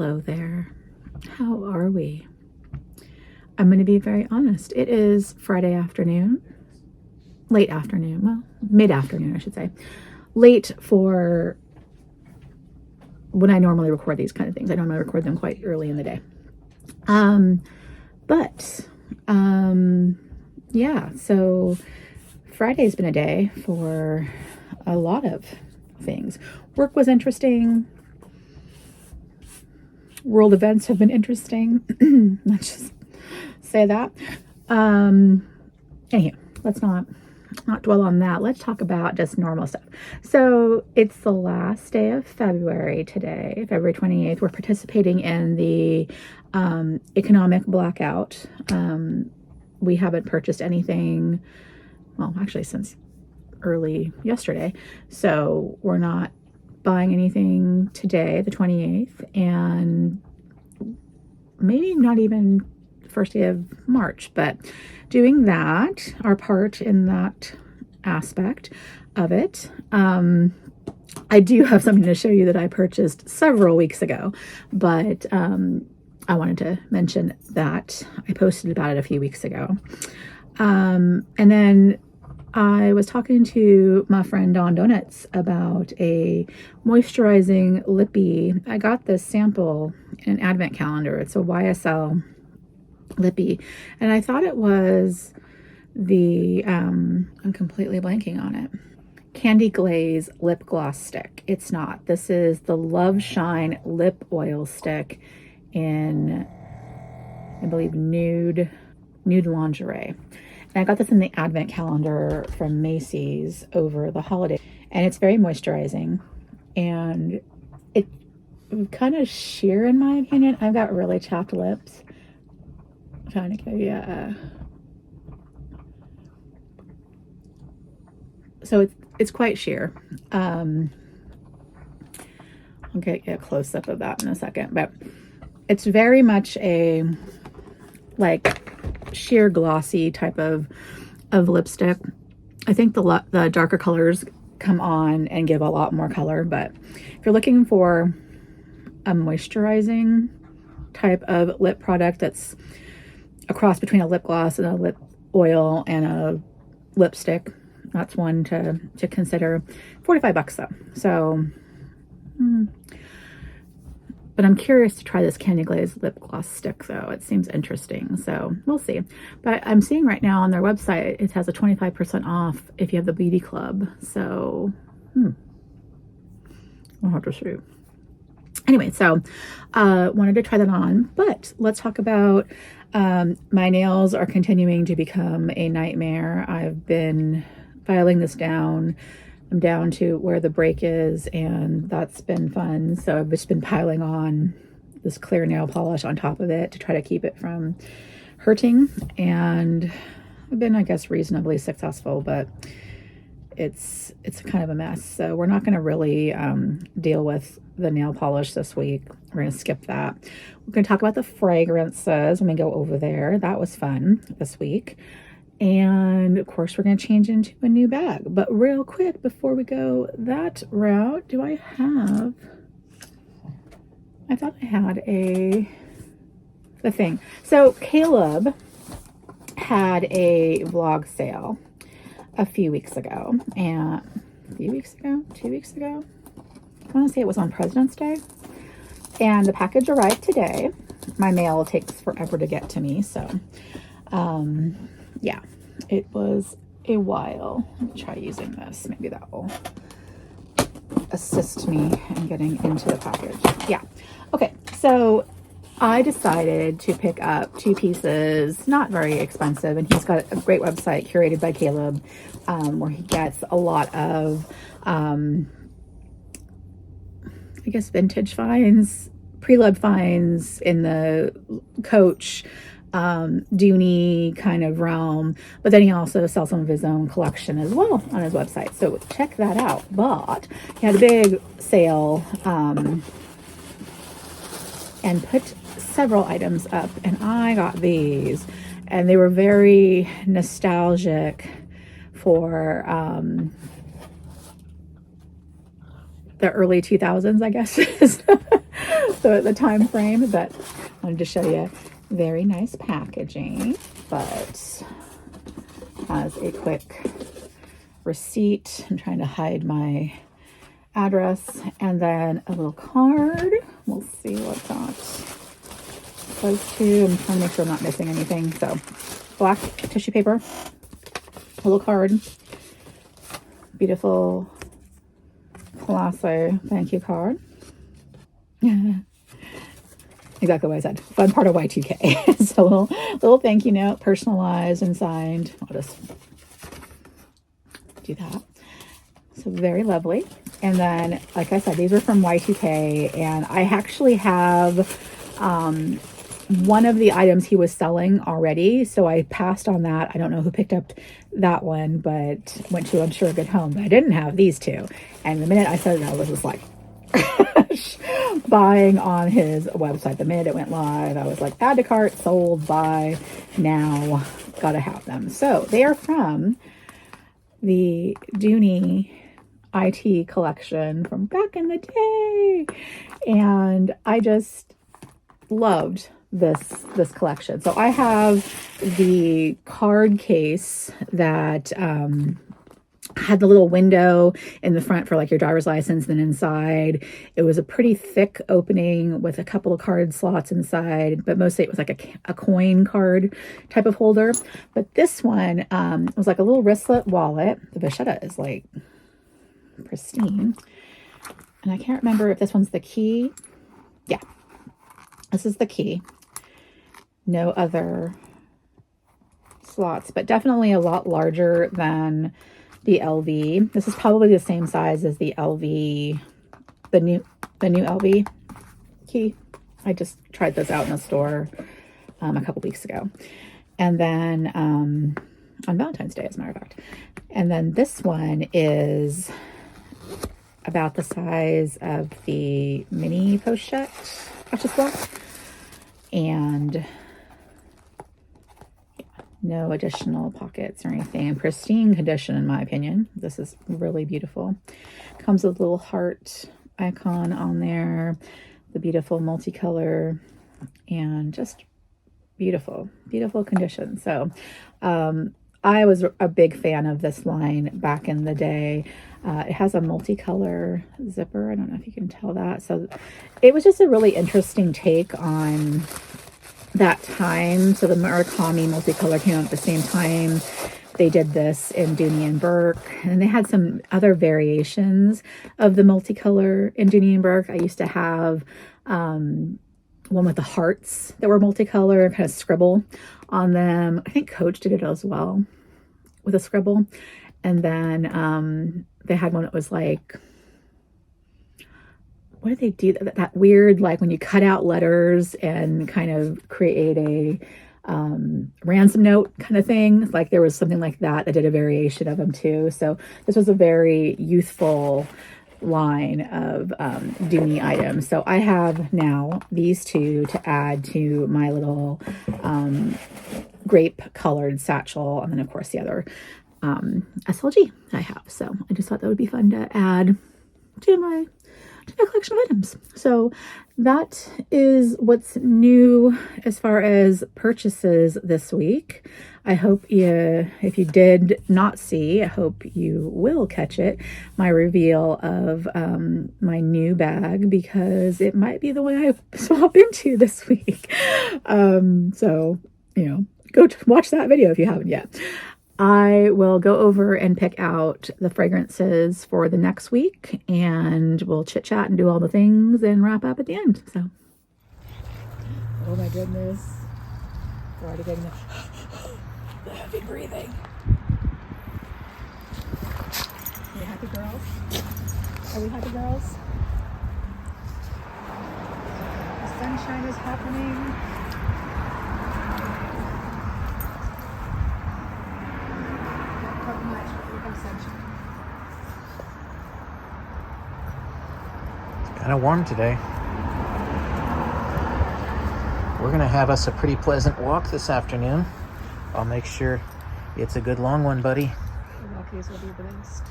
Hello there. How are we? I'm going to be very honest. It is Friday afternoon, late afternoon, well, mid-afternoon, I should say. Late for when I normally record these kind of things. I normally record them quite early in the day. Yeah, so Friday's been a day for a lot of things. Work was interesting. World events have been interesting. Let's just say that. Anywho, let's not dwell on that. Let's talk about just normal stuff. So it's the last day of February today, February 28th. We're participating in the economic blackout. We haven't purchased anything, well, actually since early yesterday. So we're not buying anything today, the 28th, and maybe not even first day of March, but doing that, our part in that aspect of it. I do have something to show you that I purchased several weeks ago, but I wanted to mention that I posted about it a few weeks ago. And then I was talking to my friend Dawn Donuts about a moisturizing lippy. I got this sample in an advent calendar. It's a YSL lippy, and I thought it was the I'm completely blanking on it, Candy Glaze lip gloss stick. It's not. This is the Love Shine lip oil stick in, I believe, nude lingerie. And I got this in the advent calendar from Macy's over the holiday, and it's very moisturizing, and it kind of sheer in my opinion. I've got really chapped lips. I'm trying to give you so it's quite sheer. I'll get a close up of that in a second, but it's very much a like sheer glossy type of lipstick. I think the darker colors come on and give a lot more color, but if you're looking for a moisturizing type of lip product that's a cross between a lip gloss and a lip oil and a lipstick, that's one to consider. $45 though. So but I'm curious to try this Candy Glaze lip gloss stick though. It seems interesting, so we'll see. But I'm seeing right now on their website, it has a 25% off if you have the Beauty Club. So, I'll have to see. Anyway, so wanted to try that on, but let's talk about my nails are continuing to become a nightmare. I've been filing this down. I'm down to where the break is, and that's been fun. So I've just been piling on this clear nail polish on top of it to try to keep it from hurting. And I've been, I guess, reasonably successful, but it's kind of a mess. So we're not going to really deal with the nail polish this week. We're going to skip that. We're going to talk about the fragrances when we go over there. That was fun this week. And of course, we're going to change into a new bag. But real quick, before we go that route, I thought I had the thing. So Caleb had a vlog sale a few weeks ago. And 2 weeks ago? I want to say it was on President's Day. And the package arrived today. My mail takes forever to get to me, so yeah, it was a while. Let me try using this. Maybe that will assist me in getting into the package. Yeah. Okay, so I decided to pick up 2 pieces, not very expensive, and he's got a great website, Curated by Caleb, where he gets a lot of, I guess, vintage finds, preloved finds in the Coach, Dooney kind of realm, but then he also sells some of his own collection as well on his website, so check that out. But he had a big sale and put several items up, and I got these, and they were very nostalgic for the early 2000s, I guess is the time frame. But I wanted to show you very nice packaging, but has a quick receipt. I'm trying to hide my address, and then a little card. We'll see what that says too. I'm trying to make sure I'm not missing anything. So black tissue paper, a little card, beautiful classy thank you card. Exactly what I said. Fun part of Y2K. So little thank you note, personalized and signed. I'll just do that. So very lovely. And then, like I said, these are from Y2K, and I actually have one of the items he was selling already, so I passed on that. I don't know who picked up that one, but went to, I'm sure, a good home. But I didn't have these two. And the minute I said it, I was just like buying on his website. The minute it went live, I was like, add to cart, sold, buy, now, gotta have them. So they are from the Dooney IT collection from back in the day, and I just loved this collection. So I have the card case that had the little window in the front for like your driver's license. Then inside it was a pretty thick opening with a couple of card slots inside, but mostly it was like a coin card type of holder. But this one was like a little wristlet wallet. The vachetta is like pristine, and I can't remember if this one's the key. Yeah, this is the key. No other slots, but definitely a lot larger than the LV. This is probably the same size as the LV, the new LV key. I just tried those out in the store a couple weeks ago, and then on Valentine's Day, as a matter of fact. And then this one is about the size of the mini pochette block, and no additional pockets or anything. Pristine condition, in my opinion. This is really beautiful. Comes with a little heart icon on there, the beautiful multicolor, and just beautiful condition. So I was a big fan of this line back in the day. It has a multicolor zipper. I don't know if you can tell that. So it was just a really interesting take on that time. So the Murakami multicolor came out at the same time they did this in Dooney and Bourke, and they had some other variations of the multicolor in Dooney and Bourke. I used to have one with the hearts that were multicolor, kind of scribble on them. I think Coach did it as well with a scribble. And then they had one that was like, what did they do? That weird, like when you cut out letters and kind of create a ransom note kind of thing. Like there was something like that did a variation of them too. So this was a very youthful line of Dooney items. So I have now these two to add to my little grape colored satchel, and then of course the other SLG I have. So I just thought that would be fun to add to my collection of items. So that is what's new as far as purchases this week. I hope if you did not see, I hope you will catch it, my reveal of my new bag, because it might be the one I swap into this week. So, go watch that video if you haven't yet. I will go over and pick out the fragrances for the next week, and we'll chit chat and do all the things and wrap up at the end. So, oh my goodness, we're already getting the heavy breathing. Are we happy girls? Are we happy girls? The sunshine is happening. Kind of warm today. We're gonna have us a pretty pleasant walk this afternoon. I'll make sure it's a good long one, buddy. The walkies will be the best.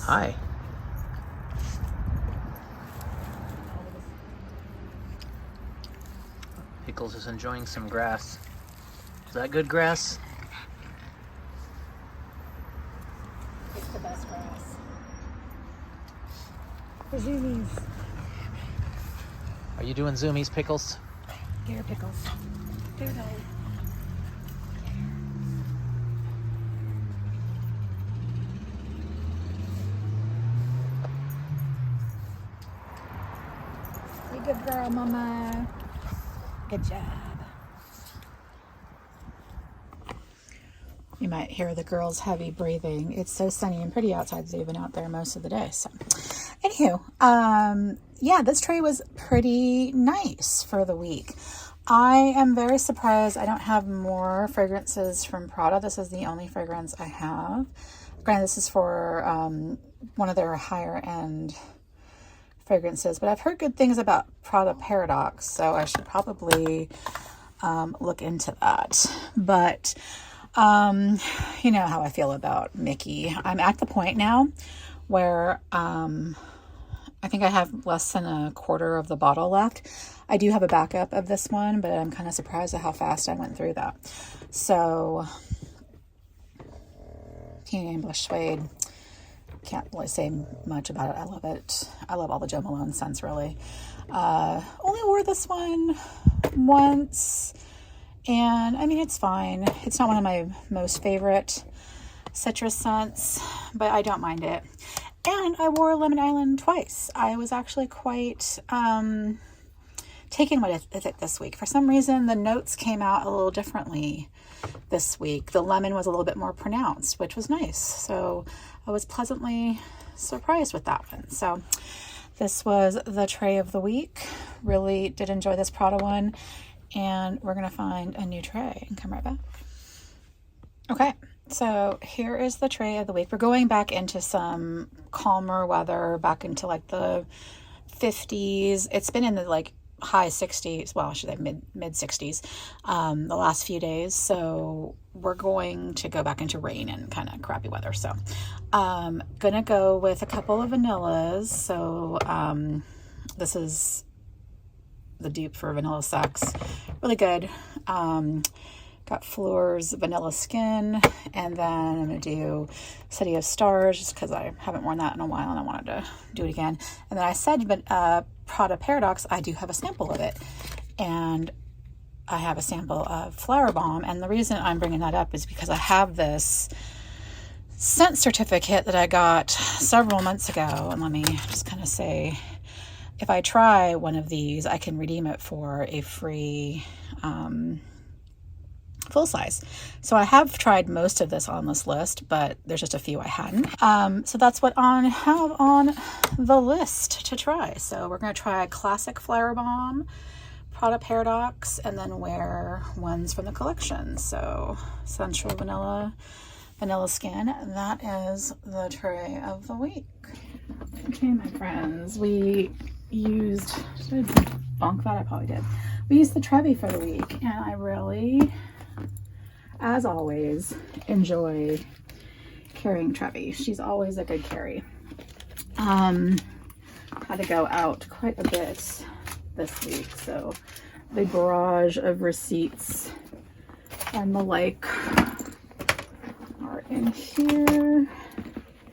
Hi. Pickles is enjoying some grass. Is that good grass? It's the best grass. The zoomies. Are you doing zoomies, Pickles? Here, Pickles. Doodle. Be a good girl, Mama. Good job. You might hear the girls' heavy breathing. It's so sunny and pretty outside. They've been out there most of the day. So, anywho, yeah, this tray was pretty nice for the week. I am very surprised I don't have more fragrances from Prada. This is the only fragrance I have. Granted, this is for one of their higher end fragrances, but I've heard good things about Prada Paradoxe, so I should probably look into that. But you know how I feel about Mickey. I'm at the point now where I think I have less than a quarter of the bottle left. I do have a backup of this one, but I'm kind of surprised at how fast I went through that. So, Dooney and Bourke Suede. Can't really say much about it. I love it. I love all the Jo Malone scents, really. Only wore this one once, and I mean, it's fine. It's not one of my most favorite citrus scents, but I don't mind it. And I wore Lemon Island twice. I was actually quite taken with it this week. For some reason, the notes came out a little differently this week. The lemon was a little bit more pronounced, which was nice. So I was pleasantly surprised with that one. So this was the tray of the week. Really did enjoy this Prada one. And we're going to find a new tray and come right back. Okay, so here is the tray of the week. We're going back into some calmer weather, back into like the 50s. It's been in the like high 60s, well, I should say mid 60s, the last few days. So we're going to go back into rain and kind of crappy weather. So gonna go with a couple of vanillas. So this is the dupe for Vanilla Sex. Really good. Got Phlur's Vanilla Skin, and then I'm going to do City of Stars just because I haven't worn that in a while and I wanted to do it again. And then I said, but Prada Paradoxe, I do have a sample of it. And I have a sample of Flowerbomb. And the reason I'm bringing that up is because I have this scent certificate that I got several months ago. And let me just kind of say, if I try one of these, I can redeem it for a free full size. So I have tried most of this on this list, but there's just a few I hadn't. So that's what I have on the list to try. So we're going to try a classic Flowerbomb, Prada Paradoxe, and then wear ones from the collection. So Sensual Vanilla, Vanilla Skin. That is the tray of the week. Okay, my friends, we used, should I bonk that? I probably did. We used the Trevi for the week, and I really, as always, enjoy carrying Trevi. She's always a good carry. Had to go out quite a bit this week, so the barrage of receipts and the like are in here.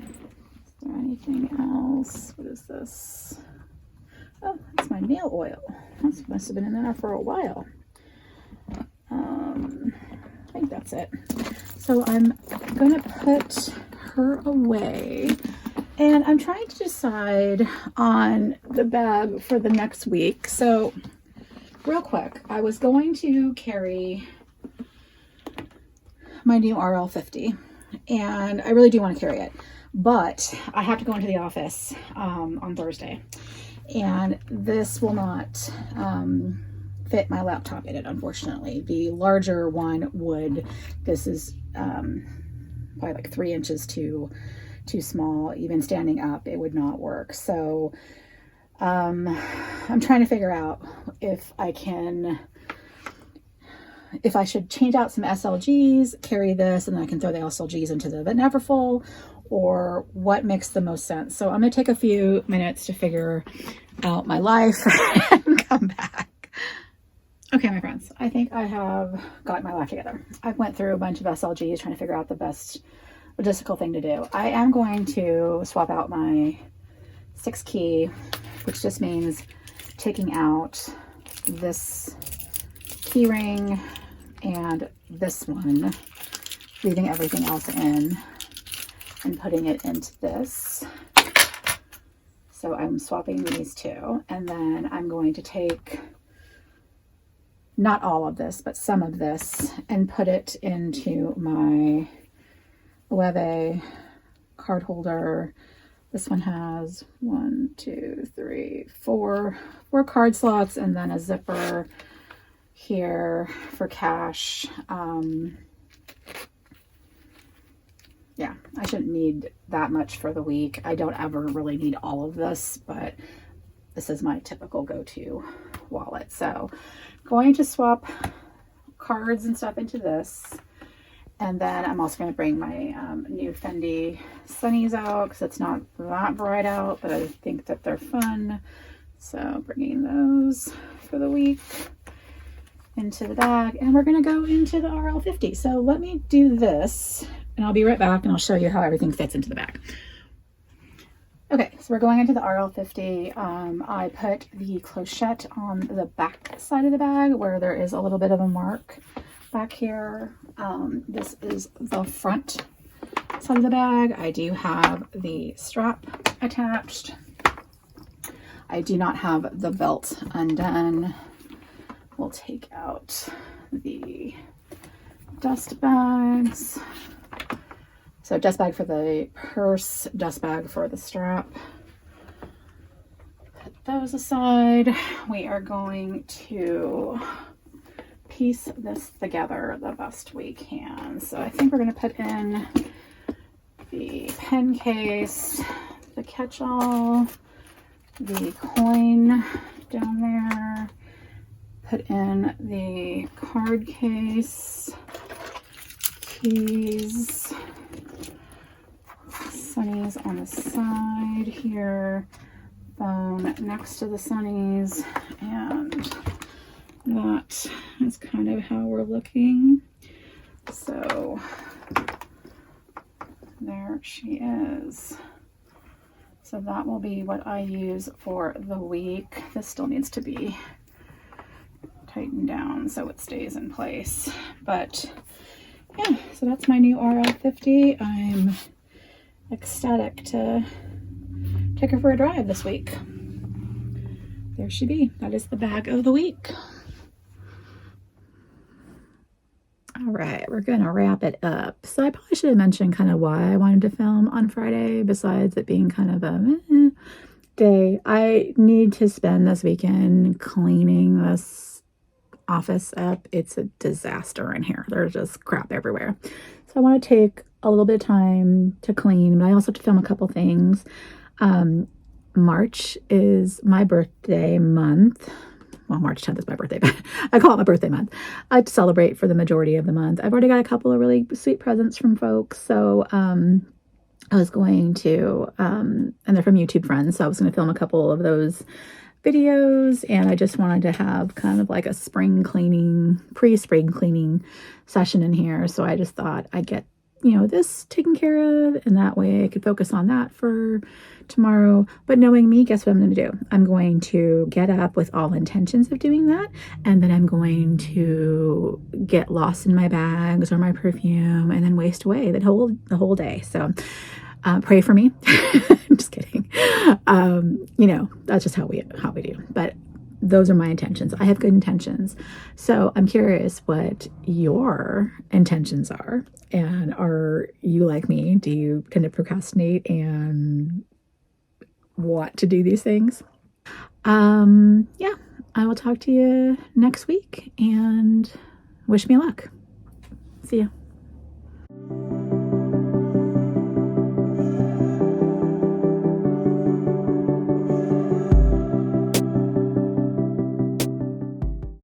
Is there anything else? What is this? Oh, that's my nail oil. That must have been in there for a while. I think that's it. So I'm gonna put her away, and I'm trying to decide on the bag for the next week. So real quick, I was going to carry my new RL50, and I really do want to carry it, but I have to go into the office on Thursday, and this will not fit my laptop in it, unfortunately. The larger one would. This is probably like 3 inches too small. Even standing up, it would not work. So I'm trying to figure out if I should change out some SLGs, carry this, and then I can throw the SLGs into the Neverfull, or what makes the most sense. So I'm going to take a few minutes to figure out my life and come back. Okay, my friends, I think I have got my life together. I went through a bunch of SLGs trying to figure out the best logistical thing to do. I am going to swap out my 6 key, which just means taking out this key ring and this one, leaving everything else in and putting it into this. So I'm swapping these two, and then I'm going to take not all of this, but some of this and put it into my Loewe card holder. This one has 1, 2, 3, 4 card slots, and then a zipper here for cash. Yeah, I shouldn't need that much for the week. I don't ever really need all of this, but this is my typical go-to wallet. So going to swap cards and stuff into this. And then I'm also going to bring my new Fendi Sunnies out because it's not that bright out, but I think that they're fun. So bringing those for the week into the bag. And we're going to go into the RL50. So let me do this and I'll be right back and I'll show you how everything fits into the bag. Okay, so we're going into the RL50. I put the clochette on the back side of the bag where there is a little bit of a mark back here. This is the front side of the bag. I do have the strap attached. I do not have the belt undone. We'll take out the dust bags. So dust bag for the purse, dust bag for the strap. Put those aside. We are going to piece this together the best we can. So I think we're going to put in the pen case, the catch-all, the coin down there, put in the card case, keys, Sunnies on the side here, phone next to the Sunnies, and that is kind of how we're looking. So there she is. So that will be what I use for the week. This still needs to be tightened down so it stays in place. But yeah, so that's my new RL50. I'm ecstatic to take her for a drive this week. There she be. That is the bag of the week. All right, we're gonna wrap it up. So I probably should have mentioned kind of why I wanted to film on Friday, besides it being kind of a day. I need to spend this weekend cleaning this office up. It's a disaster in here. There's just crap everywhere. So I want to take a little bit of time to clean, but I also have to film a couple things. March is my birthday month. Well, March 10th is my birthday, but I call it my birthday month. I like to celebrate for the majority of the month. I've already got a couple of really sweet presents from folks. So I was going to, and they're from YouTube friends, so I was going to film a couple of those videos, and I just wanted to have kind of like a spring cleaning, pre-spring cleaning session in here. So I just thought I'd get, this taken care of, and that way I could focus on that for tomorrow. But knowing me, guess what I'm going to do? I'm going to get up with all intentions of doing that, and then I'm going to get lost in my bags or my perfume and then waste away the whole day. So pray for me. I'm just kidding. That's just how we do. But those are my intentions. I have good intentions. So I'm curious what your intentions are. And are you like me? Do you kind of procrastinate and want to do these things? Yeah, I will talk to you next week and wish me luck. See ya.